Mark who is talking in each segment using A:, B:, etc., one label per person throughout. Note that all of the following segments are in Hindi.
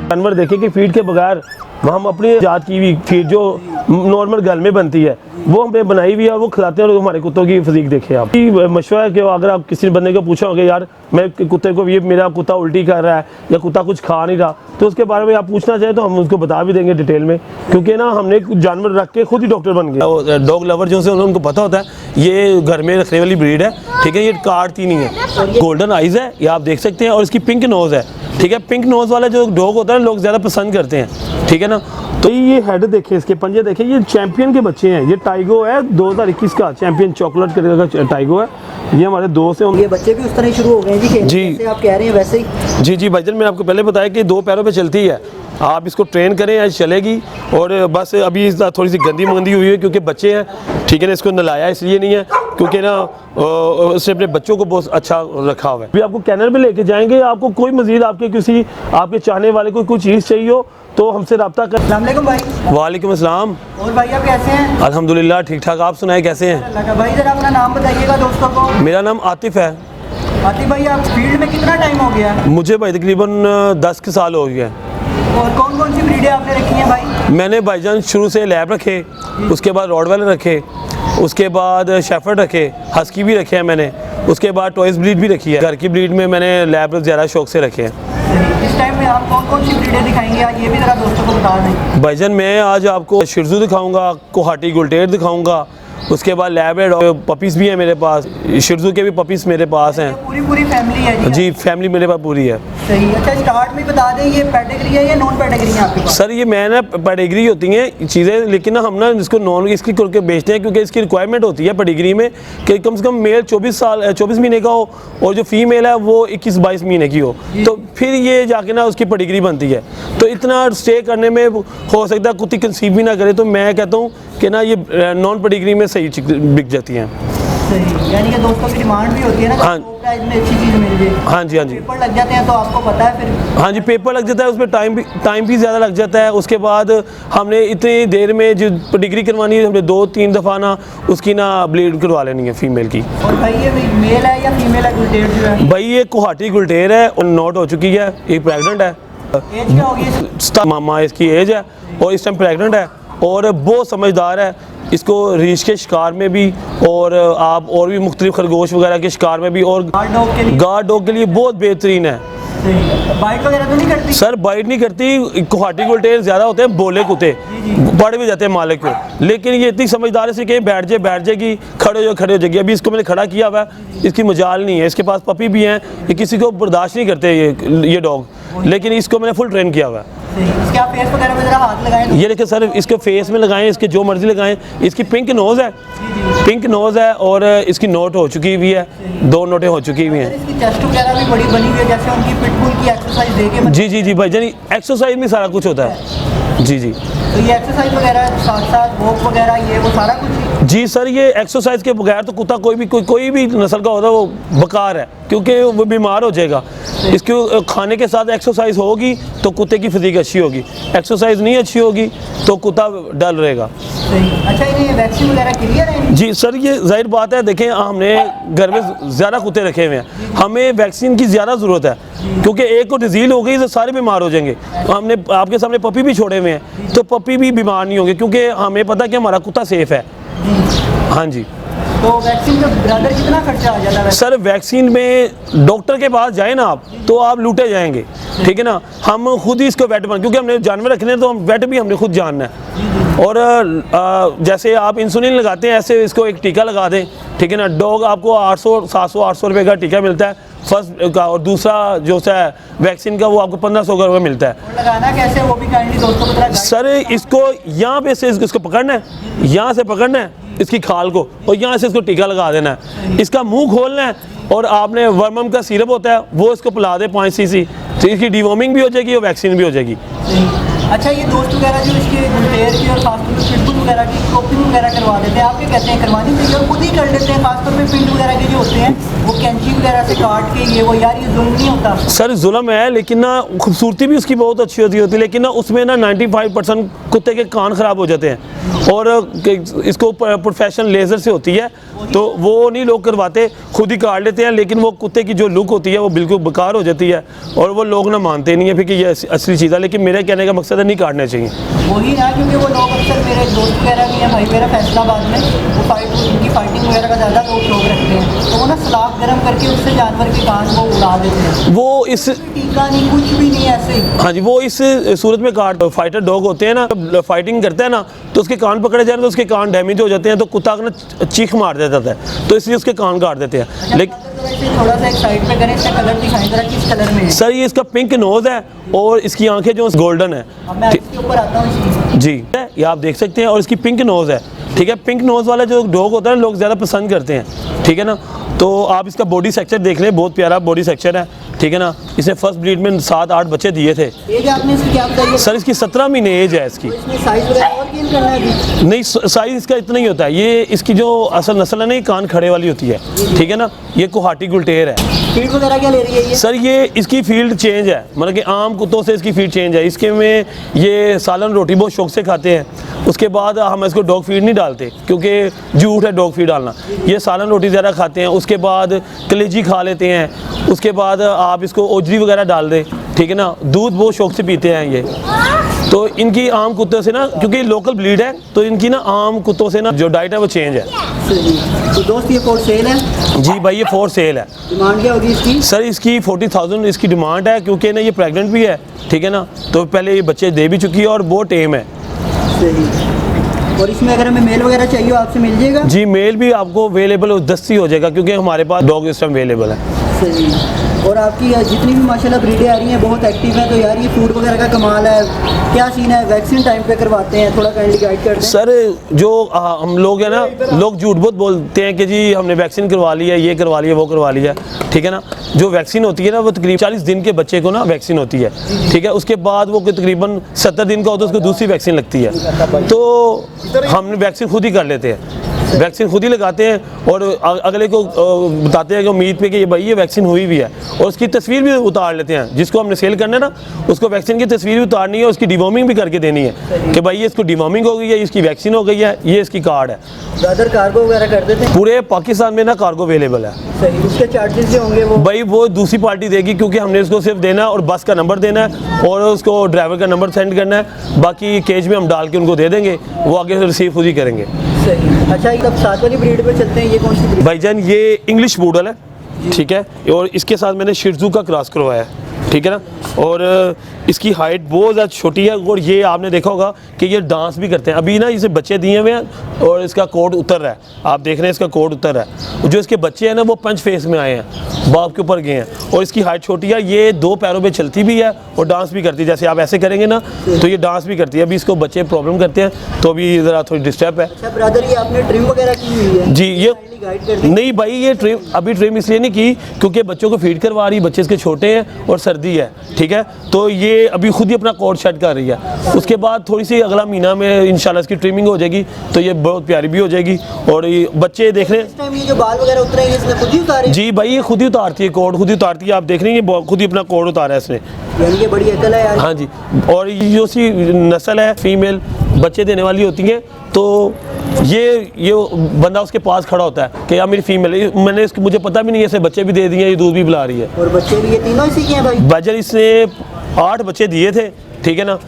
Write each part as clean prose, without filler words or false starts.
A: जानवर देखें कि फीड के बगैर हम अपनी जात की भी फीड जो नॉर्मल घर में बनती है वो हमें बनाई हुई है और वो खिलाते हैं। और हमारे कुत्तों की फिजीक देखें आप। मशवरा है कि अगर आप किसी बंदे को पूछा होगा यार मैं कुत्ते को ये मेरा कुत्ता उल्टी कर रहा है या कुत्ता कुछ खा नहीं रहा, तो उसके बारे में आप पूछना चाहें तो हम उसको बता भी देंगे डिटेल में, क्योंकि ना हमने जानवर रख के खुद ही डॉक्टर बन गए। डॉग लवर जो से उनको पता होता है ये घर में रखने वाली ब्रीड है, ठीक है। ये काटती नहीं है, गोल्डन आइज़ है, ये आप देख सकते हैं, और इसकी पिंक नोज़ है, ठीक है। पिंक नोज़ वाला जो डॉग होता है लोग ज़्यादा पसंद करते हैं, ठीक है ना। तो ये हेड देखें, इसके पंजे देखें, ये चैंपियन के बच्चे हैं। ये टाइगो है 2021 का चैंपियन चॉकलेट कलर का टाइगो है। ये हमारे दोस्त हैं।
B: ये बच्चे भी उस तरह शुरू हो गए हैं जी, जैसे आप कह रहे हैं वैसे ही।
A: जी भाईजान, मैंने आपको पहले बताया कि 2 पैरों पे चलती है। आप इसको ट्रेन करें आज चलेगी। और बस अभी थोड़ी सी गंदी मंदी हुई है क्योंकि बच्चे हैं, ठीक है ना। इसको नलाया इसलिए नहीं है क्योंकि ना उसने अपने बच्चों को बहुत अच्छा रखा हुआ है। अभी आपको कैनल में लेके जाएंगे। आपको कोई मजीद आपके किसी आपके चाहने वाले को कोई चीज़ चाहिए हो तो हमसे रब्ता कर।
B: अस्सलाम वालेकुम भाई।
A: वालेकुम अस्सलाम।
B: और भाई आप कैसे हैं?
A: अल्हम्दुलिल्लाह ठीक ठाक। आप सुनाए कैसे हैं?
B: भाई जरा अपना नाम बताइएगा दोस्तों को।
A: मेरा नाम आतिफ है।
B: आतिफ भाई आप फील्ड में कितना टाइम हो गया?
A: मुझे भाई तकरीबन 10 के साल हो गए।
B: और कौन कौन सी ब्रीडें आपने रखी हैं भाई? मैंने
A: भाईजान शुरू से लैब रखे, उसके बाद रॉडवेलर रखे, उसके बाद शेफर्ड रखे, हस्की भी रखे हैं मैंने, उसके बाद टॉयज ब्रीड भी रखी है। घर की ब्रीड में मैंने लैब ज़्यादा शौक से रखे हैं।
B: इस टाइम में आप कौन कौन सी ब्रीडें दिखाएंगे आज, ये भी ज़रा दोस्तों को बता दें।
A: भाईजान मैं आज आपको शिर्जू दिखाऊंगा, कोहाटी गुलटेर दिखाऊंगा, उसके बाद लैब्रेड और पपीज़ भी हैं मेरे पास। शिर्जू के भी पपीज़ मेरे पास हैं।
B: पूरी फैमिली है
A: जी फैमिली मेरे पास पूरी है।
B: सही। अच्छा स्टार्ट में बता दें ये पेडिग्री है या नॉन पेडिग्री है आपके पास?
A: सर ये मैं ना पेडिग्री होती हैं चीज़ें, लेकिन ना हम ना इसको नॉन इसकी करके बेचते हैं क्योंकि इसकी रिक्वायरमेंट होती है पेडिग्री में कि कम से कम मेल 24 महीने का हो और जो फीमेल है वो 21-22 महीने की हो, तो फिर ये जाके ना उसकी पेडिग्री बनती है। तो इतना स्टे करने में हो सकता है कुत्ती कंसीव भी ना करे, तो मैं कहता हूँ कि ना ये नॉन पेडिग्री में सही बिक जाती हैं।
B: सही, यानी कि दोस्तों की डिमांड भी होती है ना।
A: हाँ,
B: प्राइस में अच्छी चीज़ मिल जाए।
A: हाँ जी
B: पेपर लग जाते हैं तो आपको पता है फिर।
A: हाँ जी पेपर लग जाता है, उसमें टाइम भी ज़्यादा लग जाता है। उसके बाद हमने इतनी देर में जो डिग्री करवानी है हमने 2-3 दफ़ा ना उसकी ना ब्लीड करवा लेनी है फीमेल की।
B: और भाई ये मेल है या फीमेल है गुलटेर जो है?
A: भाई ये कोहाटी गुलटेर है और नॉट हो चुकी है, ये प्रेगनेंट है।
B: एज क्या होगी?
A: मामा इसकी एज है और इस टाइम प्रेगनेंट है और बहुत समझदार है। इसको रीछ के शिकार में भी और आप और भी मुख्तलिफ खरगोश वगैरह के शिकार में भी और गार्ड डॉग के लिए बहुत बेहतरीन है।
B: बाइट वगैरह तो नहीं करती?
A: सर बाइट नहीं करती। कोहाटी गुलटेर ज़्यादा होते हैं बोले कुत्ते, पड़ भी जाते हैं मालिक को, लेकिन ये इतनी समझदार है से कहीं बैठ जाएगी, खड़े हो जाएगी। अभी इसको मैंने खड़ा किया हुआ है, इसकी मजाल नहीं है। इसके पास पपी भी हैं, ये किसी को बर्दाश्त नहीं करते ये डॉग, लेकिन इसको मैंने फुल ट्रेन किया हुआ है।
B: इसके आप फेस वगैरह में जरा हाथ लगाएं।
A: ये देखिए सर, इसके फेस में लगाएं, इसके जो मर्जी लगाएं। इसकी पिंक नोज़ है, पिंक नोज़ है और इसकी नोट हो चुकी हुई है, 2 नोटें हो चुकी हुई हैं।
B: इसकी चेस्ट वगैरह भी बड़ी बनी हुई है, जैसे उनकी पिटबुल की एक्सरसाइज देके।
A: जी भाई जानी एक्सरसाइज में सारा कुछ होता है। जी
B: तो ये एक्सरसाइज वगैरह साथ वॉक वगैरह ये वो सारा कुछ?
A: जी सर, ये एक्सरसाइज के बगैर तो कुत्ता कोई भी नस्ल का होता है वो बेकार है, क्योंकि वो बीमार हो जाएगा। इसके खाने के साथ एक्सरसाइज होगी तो कुत्ते की फिजिक अच्छी होगी, एक्सरसाइज नहीं अच्छी होगी तो कुत्ता डल रहेगा।
B: अच्छा ये वैक्सीन वगैरह क्लियर है? जी
A: सर, ये जाहिर बात है, देखें हमने घर में ज़्यादा कुत्ते रखे हुए हैं, हमें वैक्सीन की ज़्यादा ज़रूरत है क्योंकि एक को डिजील हो गई तो सारे बीमार हो जाएंगे। हमने आपके सामने पपी भी छोड़े हुए हैं तो पपी भी बीमार नहीं होंगे क्योंकि हमें पता है कि हमारा कुत्ता सेफ है। हाँ जी।
B: तो वैक्सीन का ब्रदर कितना खर्चा आ जाता है?
A: सर वैक्सीन में डॉक्टर के पास जाए ना आप तो आप लूटे जाएंगे, ठीक है ना। हम खुद ही इसको वेट बन, क्योंकि हमने जानवर रखने हैं तो हम वेट भी हमने खुद जानना है। और जैसे आप इंसुलिन लगाते हैं ऐसे इसको एक टीका लगा दें, ठीक है ना। डॉग आपको 800 रुपये का टीका मिलता है फर्स्ट का, और दूसरा जो है वैक्सीन का वो आपको 1500 का मिलता है।
B: लगाना कैसे वो भी काइंडली दोस्तों को?
A: सर इसको यहाँ पे से इसको पकड़ना है, यहाँ से पकड़ना है इसकी खाल को और यहाँ से इसको टीका लगा देना है। इसका मुंह खोलना है और आपने वर्मम का सिरप होता है वो इसको पिला दे 5 cc, तो इसकी डिवॉर्मिंग भी हो जाएगी और वैक्सीन भी हो जाएगी।
B: अच्छा, ये दोस्त वगैरह जो इसके बुलटेयर की और खासतौर पर पिटबुल वगैरह की क्रॉपिंग वगैरह करवा देते हैं, आप क्या कहते हैं, करवानी चाहिए और खुद ही कर लेते हैं? खासतौर पे पिंड वगैरह के जो होते हैं वो कैंची वगैरह से काट के ये वो, यार ये जुल्म नहीं होता?
A: सर जुल्म है, लेकिन ना खूबसूरती भी उसकी बहुत अच्छी होती है, लेकिन ना उसमें ना 95% कुत्ते के कान ख़राब हो जाते हैं और इसको प्रोफेशनल लेज़र से होती है, तो वो नहीं लोग करवाते, खुद ही काट लेते हैं। लेकिन वो कुत्ते की जो लुक होती है वो बिल्कुल बेकार हो जाती है और वो लोग ना मानते नहीं है फिर कि ये असली चीज़ है। लेकिन मेरे कहने का मकसद है नहीं काटना चाहिए।
B: वही ना, क्योंकि वो लोग अक्सर, मेरे दोस्त वगैरह भी हैं भाई मेरा फैसलाबाद में, वो उनकी फाइटिंग वगैरह का ज़्यादा लोग शौक रखते हैं, तो वो ना सलाख गर्म करके उससे जानवर के कान को उड़ा देते हैं।
A: वो इस
B: टीका नहीं, कुछ भी नहीं, ऐसे ही।
A: हाँ जी, वो इस सूरत में काट फाइटर डॉग होते हैं ना, जब फाइटिंग करता है ना तो उसके कान पकड़े जाते हैं तो उसके कान डैमेज हो जाते हैं, तो कुत्ता ना चीख मार देता है, तो इसलिए उसके कान काट देते हैं। लेकिन
B: थोड़ा सा एक साइड पे करें, इसका कलर दिखाएं जरा, किस कलर में है?
A: सर ये इसका पिंक नोज़ है और इसकी आंखें जो गोल्डन है।
B: अब मैं इसके ऊपर आता हूँ इसकी।
A: जी, ये आप देख सकते हैं और इसकी पिंक नोज़ है, ठीक है। पिंक नोज़ वाला जो डॉग होता है लोग ज़्यादा पसंद करते हैं, ठीक है ना। तो आप इसका बॉडी सेक्चर देख लें, बहुत प्यारा बॉडी सेक्चर है, ठीक है ना। इसने फर्स्ट ब्रीड में 7-8 बच्चे दिए थे।
B: एज आपने इसकी क्या बताई?
A: सर इसकी 17 महीने एज है इसकी।
B: इसमें साइज वगैरह और गेन करना है अभी?
A: नहीं, साइज़ इसका इतना ही होता है। ये इसकी जो असल नस्ल है ना, ये कान खड़े वाली होती है, ठीक है ना। ये कोहाटी गुलटेर है।
B: फीड वगैरह क्या ले रही है ये?
A: सर ये इसकी फील्ड चेंज है, मतलब कि आम कुत्तों से इसकी फीड चेंज है। इसके में ये सालन रोटी बहुत शौक से खाते हैं। उसके बाद हम इसको डॉग फीड नहीं डालते क्योंकि झूठ है डॉग फीड डालना। ये सालन रोटी ज़्यादा खाते हैं, उसके बाद कलेजी खा लेते हैं, उसके बाद आप इसको ओजरी वगैरह डाल दें, ठीक है ना। दूध बहुत शौक से पीते हैं ये। तो इनकी आम कुत्तों से ना, क्योंकि लोकल ब्रीड है, तो इनकी ना आम कुत्तों से ना जो डाइट है वो चेंज है।
B: तो दोस्त ये फॉर सेल है?
A: जी भाई, ये फॉर सेल है।
B: डिमांड क्या होगी इसकी?
A: सर इसकी 40,000 इसकी डिमांड है, क्योंकि ना ये प्रेग्नेंट भी है, ठीक है ना। तो पहले ये बच्चे दे भी चुकी है और बहुत टेम है।
B: सही। और इसमें अगर हमें मेल वगैरह चाहिए आपसे मिल जाएगा?
A: जी, मेल भी आपको अवेलेबल दस्ती हो जाएगा, क्योंकि हमारे पास डॉग इस टाइम अवेलेबल है।
B: सही। और आपकी जितनी भी माशाल्लाह ब्रीडें आ रही हैं बहुत एक्टिव हैं, तो यार ये फूड वगैरह का कमाल है, क्या सीन है? वैक्सीन टाइम पे करवाते हैं? थोड़ा काइंडली गाइड कर दें।
A: सर जो हम लोग हैं ना, लोग झूठ बहुत बोलते हैं कि जी हमने वैक्सीन करवा ली है, ये करवा लिया, वो करवा लिया, ठीक है ना। जो वैक्सीन होती है ना वो तकरीबन 40 दिन के बच्चे को ना वैक्सीन होती है, ठीक है। उसके बाद वो तकरीबन 70 दिन का होता है, उसको दूसरी वैक्सीन लगती है। तो हम वैक्सीन खुद ही कर लेते हैं, वैक्सीन खुद ही लगाते हैं और अगले को बताते हैं कि उम्मीद पे कि ये भाई ये वैक्सीन हुई भी है, और उसकी तस्वीर भी उतार लेते हैं। जिसको हमने सेल करना है ना, उसको वैक्सीन की तस्वीर भी उतारनी है, उसकी डिवॉर्मिंग भी करके देनी है कि भाई ये इसको डिवॉर्मिंग हो गई है, इसकी वैक्सीन हो गई है, ये इसकी कार्ड है।
B: ब्रदर कार्गो वगैरह कर देते हैं?
A: पूरे पाकिस्तान में ना कार्गो अवेलेबल है।
B: सही। उसके चार्जेस जो होंगे वो?
A: भाई वो दूसरी पार्टी देगी, क्योंकि हमने उसको सिर्फ देना है और बस का नंबर देना है और उसको ड्राइवर का नंबर सेंड करना है। बाकी केज में हम डाल के उनको दे देंगे, वो आगे से रिसीव खुद ही करेंगे।
B: सही। अच्छा, तब साथ वाली ब्रीड पे चलते हैं, ये कौन सी ब्रीड?
A: भाईजान ये इंग्लिश बूडल है, ठीक है, और इसके साथ मैंने शिजू का क्रॉस करवाया है, ठीक है ना। और इसकी हाइट बहुत ज़्यादा छोटी है और ये आपने देखा होगा कि ये डांस भी करते हैं। अभी ना इसे बच्चे दिए हुए हैं और इसका कोट उतर रहा है, आप देख रहे हैं इसका कोट उतर रहा है। जो इसके बच्चे हैं ना वो पंच फेस में आए हैं, बाप के ऊपर गए हैं, और इसकी हाइट छोटी है। ये 2 पैरों पे चलती भी है और डांस भी करती है, जैसे आप ऐसे करेंगे ना तो ये डांस भी करती है। अभी इसको बच्चे प्रॉब्लम करते हैं तो अभी ज़रा थोड़ी डिस्टर्ब है।
B: अच्छा ब्रदर, ये आपने ट्रिम वगैरह की हुई है?
A: जी, ये
B: गाइड कर दें।
A: नहीं भाई, ये ट्रिम अभी ट्रिम इसलिए नहीं की क्योंकि बच्चों को फीड करवा रही, बच्चे इसके छोटे हैं और सर्दी है, ठीक है। तो ये अभी खुद ही अपना कोट सेट कर रही है। उसके बाद थोड़ी सी अगला महीना में इंशाल्लाह इसकी ट्रिमिंग हो जाएगी, तो ये बहुत प्यारी भी हो जाएगी। और ये बच्चे देख रहे हैं,
B: इस टाइम ये जो बाल वगैरह उतरे हैं इसने खुद ही उतारे?
A: जी भाई, ये खुद ही उतारती है, कोट खुद ही उतारती है। आप देख रहे हैं ये खुद ही अपना कोट उतारा है इसने,
B: यानी कि बड़ी अकल है यार।
A: हाँ जी। और ये जो सी नस्ल है फीमेल बच्चे देने वाली होती है, तो ये बंदा उसके पास खड़ा होता है कि यार मेरी फीमेल है, मैंने इसको मुझे पता भी नहीं है, इसे बच्चे भी दे दिए, ये दूध भी पिला रही है।
B: और बच्चे भी ये तीनों इसी के हैं भाई?
A: बाजर इसने 8 बच्चे दिए थे, ठीक है ना।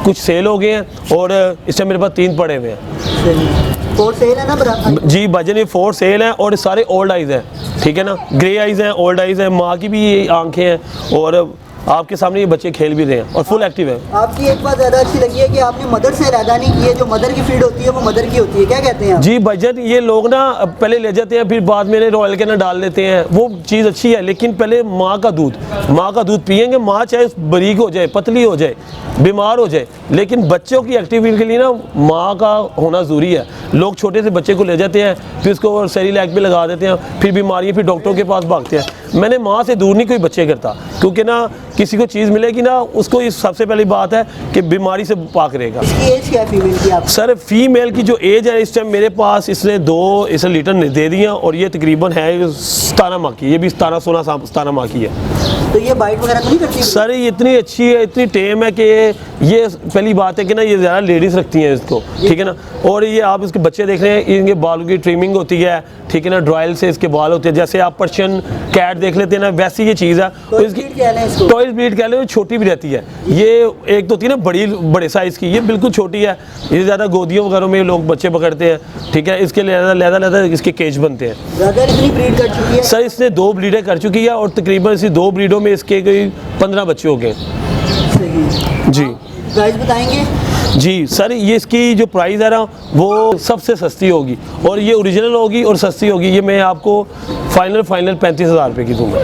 A: कुछ सेल हो गए हैं और इस टाइम मेरे पास 3 पड़े हुए हैं।
B: फोर सेल है ना बराबर?
A: जी बाजर ये 4 सेल हैं और सारे ओल्ड आइज़ हैं, ठीक है ना। ग्रे आइज़ हैं, ओल्ड आइज़ हैं, माँ की भी आंखें हैं और आपके सामने ये बच्चे खेल भी रहे हैं और फुल एक्टिव है।
B: आपकी एक बात ज़्यादा अच्छी लगी है कि आपने मदर से इरादा नहीं किया, जो मदर की फीड होती है वो मदर की होती है, क्या कहते हैं आप?
A: जी भाईजान, ये लोग ना पहले ले जाते हैं फिर बाद में रॉयल के ना डाल देते हैं, वो चीज़ अच्छी है, लेकिन पहले माँ का दूध पियेंगे। माँ चाहे बारीक हो जाए, पतली हो जाए, बीमार हो जाए, लेकिन बच्चों की एक्टिविटी के लिए ना माँ का होना ज़रूरी है। लोग छोटे से बच्चे को ले जाते हैं, फिर उसको सेरिलैक भी लगा देते हैं, फिर बीमारी, फिर डॉक्टरों के पास भागते हैं। मैंने माँ से दूर नहीं कोई बच्चे करता, क्योंकि ना किसी को चीज़ मिलेगी ना उसको इस सबसे पहली बात है कि बीमारी से पाक रहेगा।
B: इसकी एज क्या है फीमेल की आप?
A: सर फीमेल की जो एज है इस टाइम मेरे पास इसने 2 इसे लीटर दे दिया और ये तकरीबन है 17 माह की, ये भी 17 माह की है।
B: तो ये बाइट वगैरह तो नहीं करती?
A: सर ये इतनी अच्छी है, इतनी टेम है कि ये पहली बात है कि ना ये ज़्यादा लेडीज़ रखती हैं इसको, ठीक है ना। और ये आप इसके बच्चे देख रहे हैं, इनके बालों की ट्रिमिंग होती है, ठीक है ना, ड्रायल से इसके बाल होते हैं। जैसे आप पर्शियन कैट देख लेते हैं ना, वैसी ये चीज़ है। तो इसकी टॉयज ब्रीड कह लें, छोटी भी रहती है। ये एक तो होती है ना बड़े साइज़ की, ये बिल्कुल छोटी है। ये ज़्यादा गोदियों वगैरह में लोग बच्चे पकड़ते हैं, ठीक है। इसके लहदा इसके केज बनते हैं।
B: ब्रदर इतनी ब्रीड कर चुकी है?
A: सर इसने 2 ब्रीडें कर चुकी है और तकरीबन इसी 2 ब्रीडों में इसके कोई 15 बच्चे हो गए।
B: सही
A: जी
B: प्राइस बताएंगे?
A: जी सर, ये इसकी जो प्राइस है ना वो सबसे सस्ती होगी और ये ओरिजिनल होगी और सस्ती होगी। ये मैं आपको फाइनल 35,000 रुपये की दूँगा।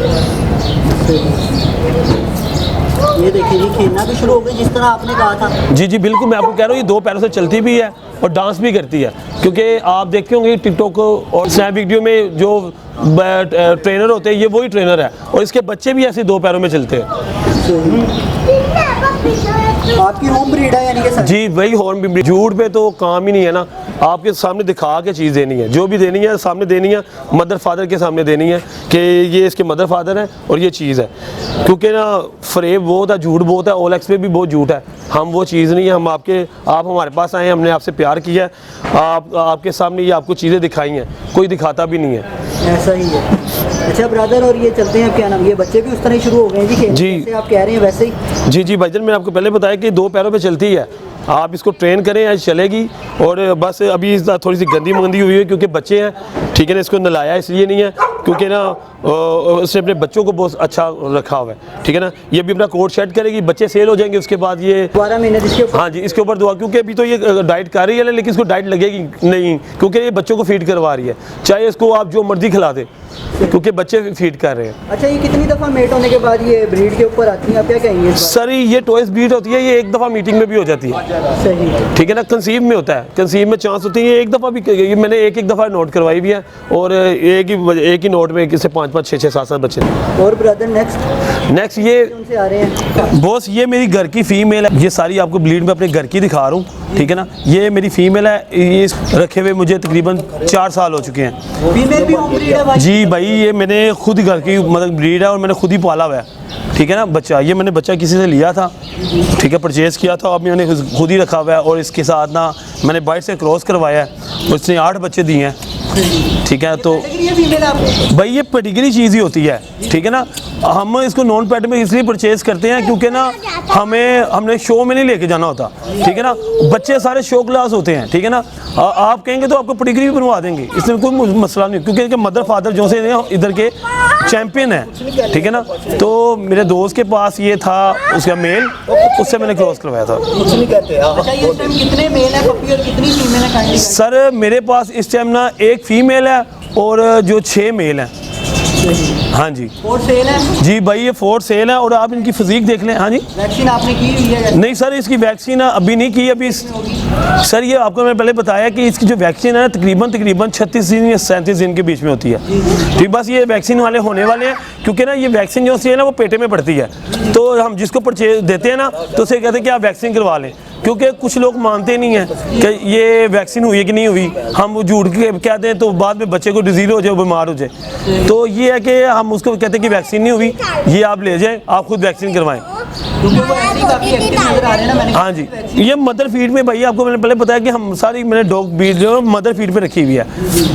B: ये देखिए जी, खेलना भी शुरू हो गई जिस तरह आपने कहा था।
A: जी बिल्कुल, मैं आपको कह रहा हूँ ये 2 पैरों से चलती भी है और डांस भी करती है, क्योंकि आप देखते होंगे टिकटॉक और स्नैप वीडियो में जो ट्रेनर होते हैं ये वही ट्रेनर है और इसके बच्चे भी ऐसे 2 पैरों में चलते हैं।
B: आपकी होम ब्रीड है यानी कि सर?
A: जी वही होम ब्रीड। झूठ पे तो काम ही नहीं है ना, आपके सामने दिखा के चीज़ देनी है, जो भी देनी है सामने देनी है, मदर फादर के सामने देनी है कि ये इसके मदर फादर है और ये चीज़ है। क्योंकि ना फ्रेब बहुत है, झूठ बहुत है, OLX पे भी बहुत झूठ है। हम वो चीज़ नहीं है, आप हमारे पास आए हैं, हमने आपसे प्यार किया है, आपके सामने ये आपको चीज़ें दिखाई हैं, कोई दिखाता भी नहीं है।
B: ऐसा ही है। अच्छा ब्रदर, और ये चलते हैं क्या नाम, ये बच्चे भी उस तरह ही शुरू हो गए हैं जी? जैसे आप कह रहे हैं वैसे ही?
A: जी भाईजान, मैंने आपको पहले बताया कि 2 पैरों पे चलती है। आप इसको ट्रेन करें आज चलेगी। और बस अभी थोड़ी सी गंदी हुई है क्योंकि बच्चे हैं, ठीक है ना। इसको नलाया इसलिए नहीं है क्योंकि ना उसने अपने बच्चों को बहुत अच्छा रखा हुआ है, ठीक है ना। ये भी अपना कोट सेट करेगी, बच्चे सेल हो जाएंगे, उसके बाद ये
B: 12 महीने इसके ऊपर।
A: हाँ जी, इसके ऊपर दुआ, क्योंकि अभी तो ये डाइट कर रही है लेकिन इसको डाइट लगेगी नहीं, क्योंकि ये बच्चों को फीड करवा रही है। चाहे इसको आप जो मर्जी खिला दे, क्योंकि बच्चे फीड कर रहे हैं।
B: अच्छा, ये कितनी दफ़ा मेट होने के बाद ये ब्रीड के ऊपर आती है, आप क्या कहेंगे?
A: सर ये टॉयज ब्रीड होती है, ये एक दफ़ा मीटिंग में भी हो जाती है,
B: सही,
A: ठीक है ना। कंसीव में होता है, कंसीव में चांस होती है एक दफ़ा भी, मैंने एक दफ़ा नोट करवाई भी है और एक ही नोट में किसी 5-5, 6-6, 7-7 बच्चे।
B: और ब्रदर नेक्स्ट
A: ये
B: उनसे आ रहे हैं
A: बॉस, ये मेरी घर की फीमेल है। ये सारी आपको ब्रीड में अपने घर की दिखा रहा हूँ, ठीक है ना। ये मेरी फीमेल है, ये रखे हुए मुझे तकरीबन 4 साल हो चुके हैं।
B: फीमेल भी होम ब्रीड है भाई?
A: जी भाई, ये मैंने खुद ही घर की मतलब ब्रीड है और मैंने खुद ही पाला हुआ है, ठीक है ना। बच्चा ये मैंने बच्चा किसी से लिया था, ठीक है, परचेज़ किया था, अब मैंने खुद ही रखा हुआ है। और इसके साथ ना मैंने बाइट से क्रॉस करवाया है, उसने 8 बच्चे दिए हैं, ठीक है। तो भाई ये पेडिग्री चीज़ ही होती है, ठीक है ना। हम इसको नॉन पेट में इसलिए परचेज़ करते हैं क्योंकि ना हमने शो में नहीं लेके जाना होता, ठीक है ना। बच्चे सारे शो क्लास होते हैं, ठीक है ना। आप कहेंगे तो आपको पेडिग्री भी बनवा देंगे, इसमें कोई मसला नहीं, क्योंकि इनके मदर फादर जो से इधर के चैम्पियन है, ठीक है ना। तो मेरे दोस्त के पास ये था उसका मेल, उससे मैंने क्रॉस करवाया था।
B: अच्छा, ये इस टाइम कितने मेल है पप्पी और कितनी फीमेल है?
A: सर मेरे पास इस टाइम ना 1 फीमेल है और जो 6 मेल हैं। हाँ जी,
B: 4 सेल है
A: जी भाई, ये 4 सेल है और आप इनकी फिजिक देख लें। हाँ जी,
B: वैक्सीन आपने की हुई है?
A: नहीं सर, इसकी वैक्सीन अभी नहीं की अभी। सर ये आपको मैं पहले बताया कि इसकी जो वैक्सीन है तकरीबन 36 दिन या 37 दिन के बीच में होती है, ठीक। बस ये वैक्सीन वाले होने वाले हैं, क्योंकि ना ये वैक्सीन जो है ना वो पेटे में पड़ती है। तो हम जिसको परचेज देते हैं ना तो उसे कहते हैं कि आप वैक्सीन करवा लें, क्योंकि कुछ लोग मानते नहीं हैं कि ये वैक्सीन हुई है कि नहीं हुई। हम वो झूठ के कहते हैं तो बाद में बच्चे को डिजीज़ हो जाए, बीमार हो जाए। तो ये है कि हम उसको कहते हैं कि वैक्सीन नहीं हुई, ये आप ले जाएं, आप खुद वैक्सीन करवाएं।
B: क्योंकि वो ऐसे ही काफ़ी एक्टिव नजर आ रहे हैं ना। मैंने
A: हाँ जी, ये मदर फीड में भाई आपको मैंने पहले बताया कि हम सारी मैंने डॉग फीड जो मदर फीड पे रखी हुई है,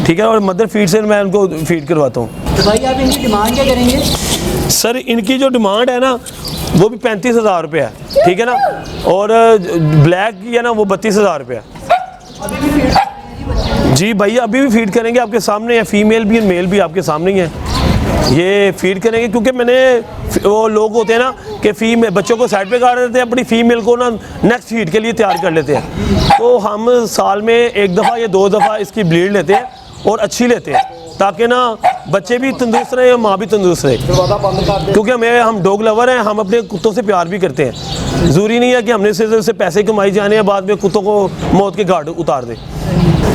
A: ठीक है। और मदर फीड से मैं उनको फीड करवाता हूँ।
B: तो भाई आप इनकी डिमांड क्या करेंगे?
A: सर इनकी जो डिमांड है ना वो भी 35,000 रुपये है, ठीक है ना। और ब्लैक की है ना वो 32,000 रुपये है।
B: अभी भी फीड?
A: जी भैया अभी भी फीड करेंगे, आपके सामने है, फीमेल भी मेल भी आपके सामने ही है। ये फीड करेंगे क्योंकि मैंने वो लोग होते हैं ना कि फीमेल बच्चों को साइड पे गाड़ देते हैं, अपनी फीमेल को ना नेक्स्ट फीड के लिए तैयार कर लेते हैं। तो हम साल में 1 दफ़ा या 2 दफ़ा इसकी ब्लीड लेते हैं और अच्छी लेते हैं, ताकि ना बच्चे भी तंदुरुस्त रहे और माँ भी तंदुरुस्त रहे। क्योंकि हम डॉग लवर हैं, हम अपने कुत्तों से प्यार भी करते हैं। ज़रूरी नहीं है कि हमने सिर्फ पैसे कमाई जाने हैं, बाद में कुत्तों को मौत के घाट उतार दें।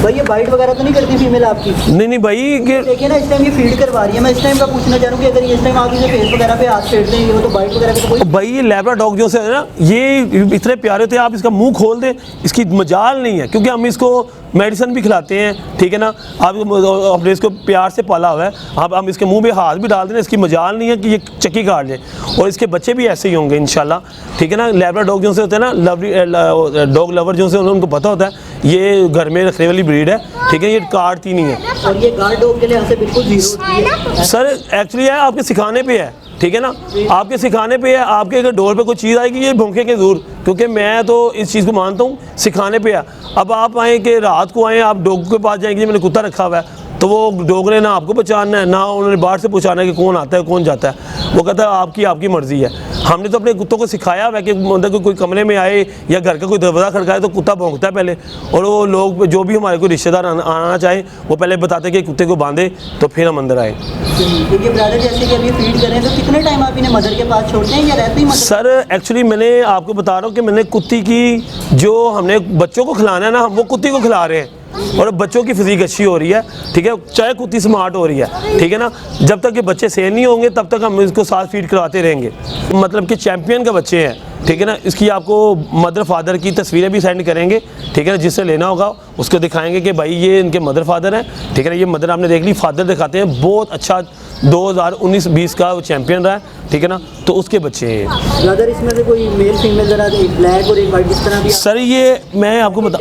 B: भाई ये बाइट वगैरह तो नहीं करती फीमेल आपकी?
A: नहीं भाई,
B: देखिए ना, इस टाइम ये फीड करवा रही है। मैं इस टाइम का पूछना चाह रहा हूँ कि अगर इस टाइम आप इसे फेस वगैरह पे हाथ फेर देंगे वो तो बाइट वगैरह का तो कोई।
A: भाई ये लैब्राडॉग जो है ना, ये इतने प्यारे होते हैं, आप इसका मुंह खोल दें, इसकी मजाल नहीं है। क्योंकि हम इसको मेडिसिन भी खिलाते हैं, ठीक है ना। आप अपने इसको प्यार से पाला हुआ है, आप हम इसके मुंह पे हाथ भी डाल दें, इसकी मजाल नहीं है कि ये चक्की काट जाए। और इसके बच्चे भी ऐसे ही होंगे इंशाल्लाह, ठीक है ना। लैब्राडॉग जो से होते हैं ना, डॉग लवर जो से उनको पता होता है ये घर में रखने वाली ब्रीड है, ठीक है, ये काटती नहीं है।
B: और ये गार्ड डॉग के लिए से बिल्कुल जीरो होती है
A: सर। एक्चुअली है आपके सिखाने पे है, ठीक है ना, आपके सिखाने पे है। आपके अगर डोर पे कोई चीज़ आएगी ये भौंकेंगे ज़रूर, क्योंकि मैं तो इस चीज़ को मानता हूँ, सिखाने पे है। अब आप आए कि रात को आए, आप डॉग के पास जाएंगे, मैंने कुत्ता रखा हुआ है, तो वो डॉग ने ना आपको पहचानना है, ना उन्होंने बाहर से पूछाना है कि कौन आता है कौन जाता है। वो कहता है आपकी मर्ज़ी है। हमने तो अपने कुत्तों को सिखाया हुआ है कि मतलब कोई कमरे में आए या घर का कोई दरवाज़ा खड़काए तो कुत्ता भौंकता है पहले। और वो लोग जो भी हमारे कोई रिश्तेदार आना चाहे वो पहले बताते हैं कि कुत्ते को बांधे तो फिर हम अंदर आए।
B: देखिए ब्रदर, जैसे कि अभी फीड करें तो कितने टाइम आप इन्हें मदर के पास छोड़ते हैं या रहते ही?
A: सर एक्चुअली मैंने आपको बता रहा हूँ कि मैंने कुत्ती की जो हमने बच्चों को खिलाना है ना, हम वो कुत्ती को खिला रहे हैं और बच्चों की फिजिक अच्छी हो रही है, ठीक है, चाहे कुत्ती स्मार्ट हो रही है, ठीक है ना। जब तक ये बच्चे सेल नहीं होंगे तब तक हम इसको साथ फीड करवाते रहेंगे। मतलब कि चैंपियन के बच्चे हैं, ठीक है ना। इसकी आपको मदर फादर की तस्वीरें भी सेंड करेंगे, ठीक है ना। जिससे लेना होगा उसको दिखाएंगे कि भाई ये इनके मदर फादर हैं, ठीक है ना। ये मदर आपने देख ली, फादर दिखाते हैं, बहुत अच्छा 2019-20 का वो चैंपियन रहा है, ठीक है ना। तो उसके बच्चे हैं
B: ब्रदर। इसमें से कोई मेल फीमेल जरा एक ब्लैक और एक वाइट इस तरह भी?
A: सर ये मैं आपको बता,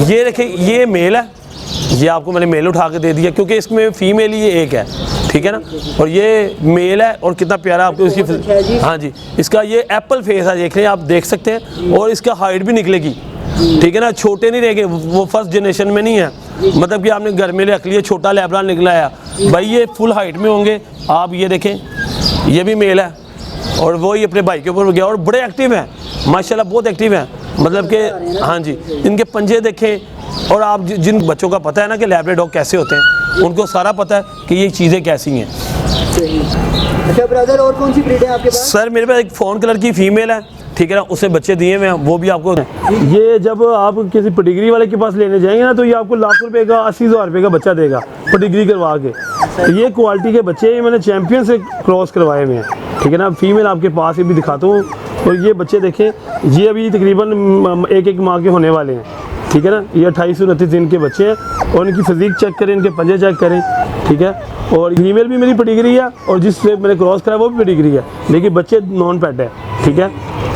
A: ये देखें, ये मेल है, ये आपको मैंने मेल उठा के दे दिया क्योंकि इसमें फीमेल ही एक है, ठीक है ना। और ये मेल है और कितना प्यारा आपको इसकी, हाँ जी, इसका ये एप्पल फेस है, देख रहे हैं आप, देख सकते हैं। और इसका हाइट भी निकलेगी, ठीक है ना, छोटे नहीं रहेंगे, वो फर्स्ट जनरेशन में नहीं है। मतलब कि आपने घर में रख लिया, छोटा लैब्रा निकला है भाई, ये फुल हाइट में होंगे। आप ये देखें, ये भी मेल है और वो ही अपने भाई के ऊपर गया और बड़े एक्टिव हैं माशाल्लाह, बहुत एक्टिव हैं। मतलब कि हाँ जी, इनके पंजे देखें। और आप जिन बच्चों का पता है ना कि लैब्राडॉग कैसे होते हैं, उनको सारा पता है कि ये चीज़ें कैसी हैं।
B: अच्छा ब्रदर, और कौन सी ब्रीड है आपके पास?
A: सर मेरे पास एक फ़ोन कलर की फ़ीमेल है, ठीक है ना, उससे बच्चे दिए हुए हैं, वो भी आपको। ये जब आप किसी पेडिग्री वाले के पास लेने जाएंगे ना, तो ये आपको लाख रुपए का 80,000 रुपये का बच्चा देगा पेडिग्री करवा के। ये क्वालिटी के बच्चे ये मैंने चैंपियन से क्रॉस करवाए हुए हैं, ठीक है ना। फीमेल आपके पास ये भी दिखाता हूँ। और ये बच्चे देखें, ये अभी तकरीबन एक माह के होने वाले हैं, ठीक है ना। ये 28-29 दिन के बच्चे हैं और इनकी फिजिक चेक करें, इनके पंजे चेक करें, ठीक है। और फीमेल भी मेरी पेडिग्री है और जिससे मैंने क्रॉस कराया वो भी पेडिग्री है, लेकिन बच्चे नॉन पेट है, ठीक है।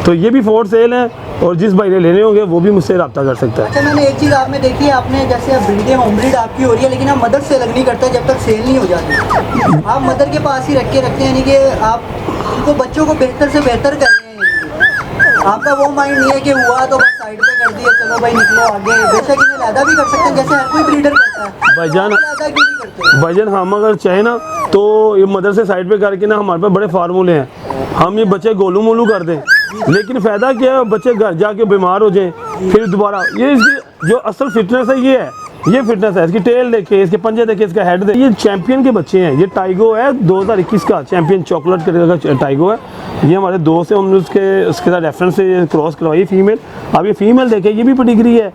A: तो ये भी फॉर सेल है और जिस भाई ने लेने होंगे वो भी मुझसे रब्ता कर सकता है।
B: अच्छा, मैंने एक चीज़ आप में देखी है, आपने जैसे अब ब्रीडें होम ब्रीड आपकी हो रही है, लेकिन आप मदर से अलग नहीं करते जब तक सेल नहीं हो जाती। आप मदर के पास ही रख के रखते हैं, यानी कि आप उनको बच्चों को बेहतर से बेहतर कर रहे हैं। आपका वो माइंड नहीं है कि हुआ तो बस साइड पे कर दिया, चलो भाई निकलो आगे। बेशक इन्हें लैदा भी कर सकते हैं जैसे हर कोई ब्रीडर करता है।
A: भाईजान हम अगर चाहे ना तो ये मदर से साइड पे करके ना, हमारे पास बड़े फार्मूले हैं, हम ये बच्चे गोलू मोलू कर दें, लेकिन फ़ायदा क्या है, बच्चे घर जाके बीमार हो जाएं फिर दोबारा। ये इसकी जो असल फिटनेस है ये है, ये फिटनेस है। इसकी टेल देखे, इसके पंजे देखे, इसका हेड देखे। ये चैंपियन के बच्चे हैं। ये टाइगो है 2021 का, चैंपियन चॉकलेट कलर का टाइगो है। ये हमारे दोस्त से हमने उसके साथ रेफरेंस से क्रॉस करवाई फीमेल। अब ये फीमेल देखे, ये भी पेडिग्री है,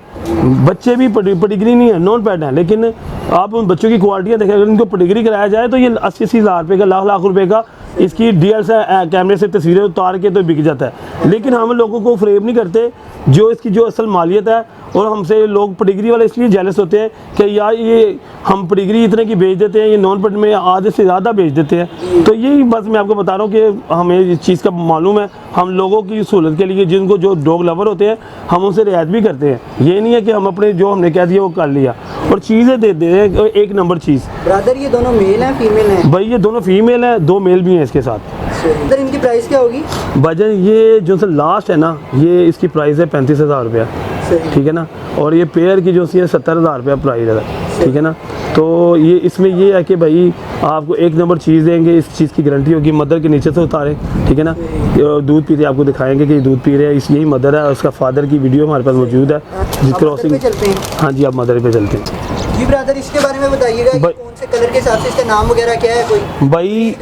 A: बच्चे भी पेडिग्री नहीं है, नॉन पैड है। लेकिन आप उन बच्चों की क्वालिटियाँ देखें, अगर इनको पेडिग्री कराया जाए तो ये 80-80 हज़ार रुपये का, लाख रुपये का इसकी DL से कैमरे से तस्वीरें उतार के तो बिक जाता है। लेकिन हम लोगों को फ्रेम नहीं करते जो इसकी जो असल मालियत है। और हमसे लोग पेडिग्री वाले इसलिए जेलस होते हैं कि यार ये हम पेडिग्री इतने की बेच देते हैं, ये नॉन पेड में आधे से ज़्यादा बेच देते हैं। तो यही बस मैं आपको बता रहा हूँ कि हमें इस चीज़ का मालूम है। हम लोगों की सहूलत के लिए जिनको जो डॉग लवर होते हैं हम उनसे रियायत भी करते हैं। ये नहीं है कि हम अपने जो हमने कह दिया वो कर लिया, और चीज़ें दे दे हैं एक नंबर चीज़।
B: ब्रदर ये दोनों मेल हैं फीमेल हैं?
A: भाई ये दोनों फीमेल हैं, 2 मेल भी हैं इसके साथ।
B: सर इनकी प्राइस क्या होगी?
A: भाईजान ये जो लास्ट है ना, ये इसकी प्राइस है 35,000 रुपया, ठीक है ना। और ये पेयर की जो सी है 70,000 रुपया प्राइस है, ठीक है ना। तो ये इसमें ये है कि भाई आपको एक नंबर चीज़ देंगे, इस चीज़ की गारंटी होगी। मदर के नीचे से उतारें, ठीक है ना। दूध पीते आपको दिखाएंगे कि दूध पी रहे हैं, यही मदर है। उसका फादर की वीडियो हमारे पास मौजूद है। क्रॉसिंग, हाँ जी, आप मदर पे चलते हैं।
B: जी ब्रदर, इसके बारे में बताइएगा कि कौन से कलर के हिसाब से इसका नाम वगैरह क्या है कोई?
A: भाई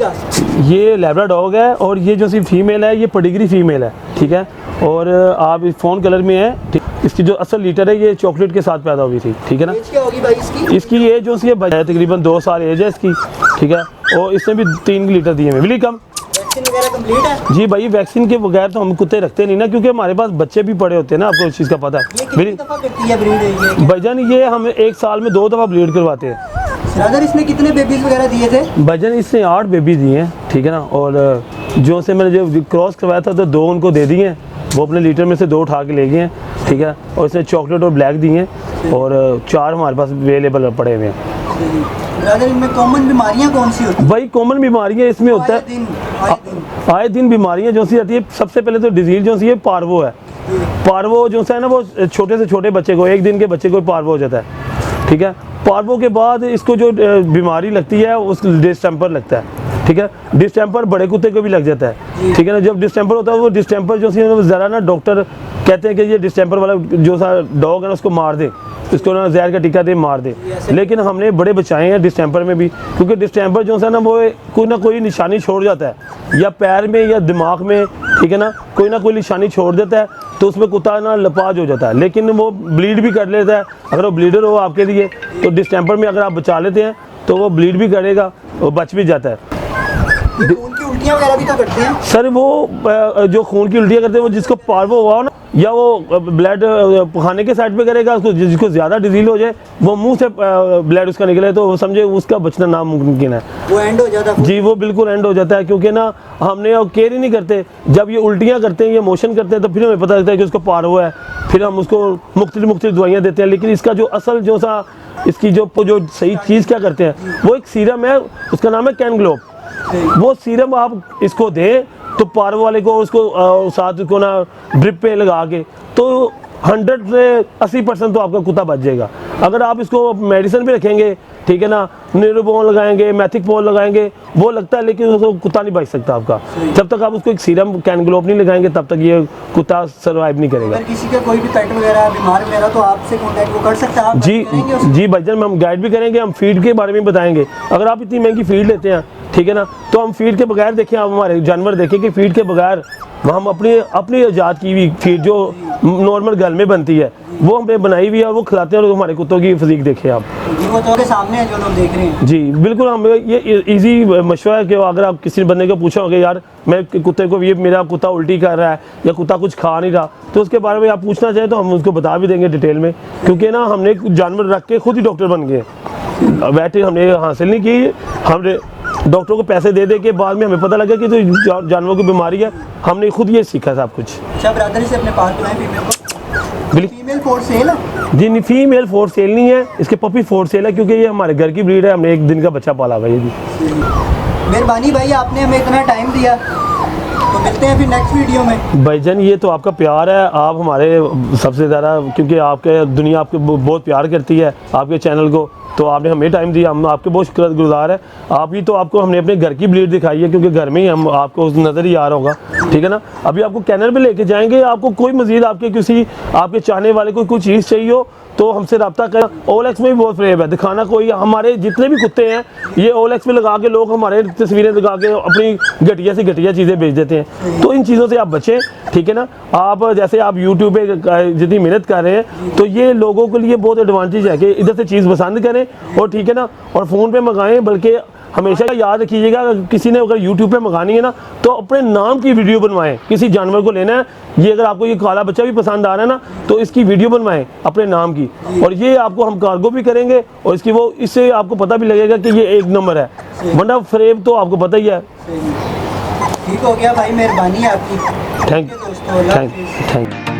A: ये लैब्राडॉग है और ये जो सी फीमेल है ये पेडिग्री फीमेल है, ठीक है। और आप फ़ोन कलर में है, ठीक। इसकी जो असल लीटर है ये चॉकलेट के साथ पैदा हुई थी, ठीक है ना।
B: एज क्या होगी भाई इसकी?
A: इसकी एज जो सी है तकरीबन 2 साल एज है इसकी, ठीक है। और इसने भी 3 लीटर दिए हैं, बिल्कुल कम।
B: वैक्सीन वगैरह कंप्लीट है?
A: जी भाई, वैक्सीन के बगैर तो हम कुत्ते रखते नहीं ना, क्योंकि हमारे पास बच्चे भी पड़े होते हैं ना, आपको इस चीज़ का पता
B: ये
A: है।
B: कितनी दफ़ा करती है ब्रीड ये?
A: भाईजान ये हम 1 साल में 2 दफ़ा ब्रीड करवाते हैं।
B: ब्रदर इसने कितने बेबीज वगैरह दिए थे?
A: भाईजान इसने 8 बेबी दिए हैं, ठीक है ना। और जो से मैंने जो क्रॉस करवाया था तो 2 उनको दे दिए हैं, वो अपने लीटर में से 2 उठा के ले गए हैं, ठीक है। और इसने चॉकलेट और ब्लैक दिए हैं और 4 हमारे पास अवेलेबल पड़े हुए हैं।
B: ब्रदर इनमें कॉमन बीमारियां कौन सी होती हैं?
A: भाई कॉमन बीमारियां इसमें होता
B: आए
A: है,
B: दिन
A: आए दिन बीमारियां जो सी आती है। सबसे पहले तो डिजीज जो सी है पार्वो है। पार्वो जो सा है ना, वो छोटे से छोटे बच्चे को, 1 दिन के बच्चे को पार्वो हो जाता है, ठीक है। पार्वो के बाद इसको जो बीमारी लगती है उस डिस्टेंपर लगता है, ठीक है। डिस्टेंपर बड़े कुत्ते को भी लग जाता है, ठीक है ना। जब डिस्टेंपर होता है वो डिस्टेंपर जो सी ज़रा ना, डॉक्टर कहते हैं कि ये डिस्टेंपर वाला जो सा डॉग है ना उसको मार दे, इसको ना जहर का टीका दे मार दे। लेकिन हमने बड़े बचाए हैं डिस्टेंपर में भी, क्योंकि डिस्टेंपर जो है ना वो कोई ना कोई निशानी छोड़ जाता है, या पैर में या दिमाग में, ठीक है ना कोई निशानी छोड़ देता है, तो उसमें कुत्ता ना लपाज हो जाता है। लेकिन वो ब्लीड भी कर लेता है, अगर वो ब्लीडर हो आपके लिए तो डिस्टेंपर में अगर आप बचा लेते हैं तो वो ब्लीड भी करेगा, वो बच भी जाता है।
B: खून की उल्टियां वगैरह भी तो करते हैं?
A: सर वो जो खून की उल्टियाँ करते हैं वो जिसको पार्वो हुआ हो ना, या वो ब्लड खाने के साइड पे करेगा, उसको जिसको ज़्यादा डिजीज हो जाए, वो मुंह से ब्लड उसका निकले तो वो समझे उसका बचना नामुमकिन है।
B: वो एंड हो जाता है?
A: जी वो बिल्कुल एंड हो जाता है, क्योंकि ना हमने केयर ही नहीं करते। जब ये उल्टियाँ करते हैं, ये मोशन करते हैं, तो फिर हमें पता लगता है कि उसको पार्वो है, फिर हम उसको मुख्तलिफ दवाइयाँ देते हैं। लेकिन इसका जो असल जो सा इसकी जो सही चीज़ क्या करते हैं, वो एक सीरम है, उसका नाम है कैनग्लोब। वो सीरम आप इसको दें तो पार्वो वाले को उसको साथ को ना ड्रिप पे लगा के, तो 100 से 80% तो आपका कुत्ता बच जाएगा। अगर आप इसको मेडिसिन भी रखेंगे, ठीक है ना, न्यूरोबोन लगाएंगे, मैथिकपोल लगाएंगे, वो लगता है, लेकिन उसको कुत्ता नहीं बच सकता आपका। जब तक आप उसको एक सीरम कैनग्लोब नहीं लगाएंगे तब तक ये कुत्ता सर्वाइव नहीं करेगा।
B: अगर किसी का कोई भी पेट वगैरह बीमार वगैरह तो आपसे कॉन्टैक्ट वो कर सकता है? आप
A: जी
B: करेंगे उसको?
A: जी भाईजान, हम गाइड भी करेंगे, हम फीड के बारे में बताएंगे। अगर आप इतनी महंगी फीड लेते हैं, ठीक है ना, तो हम फीड के बगैर देखें, आप हमारे जानवर देखें कि फीड के बगैर हम अपनी ईजाद की हुई फीड जो नॉर्मल घर में बनती है वो हमने बनाई हुई है और वो खिलाते हैं। और हमारे कुत्तों की फिजीक देखें आप,
B: वो तो सामने है जो लोग देख रहे हैं।
A: जी बिल्कुल। हम ये इजी मशवरा है कि अगर आप किसी बंदे को पूछा होगा यार मैं कुत्ते को, ये मेरा कुत्ता उल्टी कर रहा है या कुत्ता कुछ खा नहीं रहा, तो उसके बारे में आप पूछना चाहें तो हम उसको बता भी देंगे डिटेल में, क्योंकि ना हमने जानवर रख के खुद ही डॉक्टर बन गए। वैसे हमने हासिल नहीं की, हमने डॉक्टर को पैसे दे के बाद में हमें पता लगा कि तो जानवरों की बीमारी है, हमने खुद ये सीखा सब कुछ।
B: अच्छा ब्रदर, से अपने पास बुलाएं फीमेल को? Female for sale?
A: जी नहीं, फीमेल फॉर सेल नहीं है, इसके पपी फॉर सेल है, क्योंकि ये हमारे घर की ब्रीड है, हमने 1 दिन का बच्चा पाला हुआ है। जी
B: मेहरबानी भाई, आपने हमें इतना टाइम दिया, तो मिलते हैं फिर नेक्स्ट वीडियो में।
A: भाईजान ये तो आपका प्यार है, आप हमारे सबसे ज़्यादा, क्योंकि आपके दुनिया आपके बहुत प्यार करती है आपके चैनल को, तो आपने हमें टाइम दिया, हम आपके बहुत शुक्रगुजार है। आप ही तो आपको हमने अपने घर की ब्रीड दिखाई है, क्योंकि घर में ही हम आपको नज़र ही आ रहा होगा, ठीक है ना। अभी आपको कैनल पे लेके जाएंगे, आपको कोई मज़ीद आपके किसी आपके चाहने वाले को कोई चीज़ चाहिए हो तो हमसे रब्ता करें। OLX में भी बहुत फ्रेब है, दिखाना कोई, हमारे जितने भी कुत्ते हैं ये OLX में लगा के लोग हमारे तस्वीरें लगा के अपनी घटिया से घटिया चीज़ें बेच देते हैं, तो इन चीज़ों से आप बचें, ठीक है ना। आप जैसे आप YouTube पे जितनी मेहनत कर रहे हैं, तो ये लोगों के लिए बहुत एडवांटेज है कि इधर से चीज़ पसंद करें और, ठीक है ना, और फ़ोन पे मंगाएं। बल्कि हमेशा याद रखिएगा, किसी ने अगर YouTube पे मंगानी है ना तो अपने नाम की वीडियो बनवाएं। किसी जानवर को लेना है, ये अगर आपको ये काला बच्चा भी पसंद आ रहा है ना, तो इसकी वीडियो बनवाएं अपने नाम की, और ये आपको हम कार्गो भी करेंगे और इसकी वो, इससे आपको पता भी लगेगा कि ये 1 नंबर है, वरना फ्रेब तो आपको पता ही है।
B: ठीक हो गया भाई, मेहरबानी है आपकी।
A: Thank you.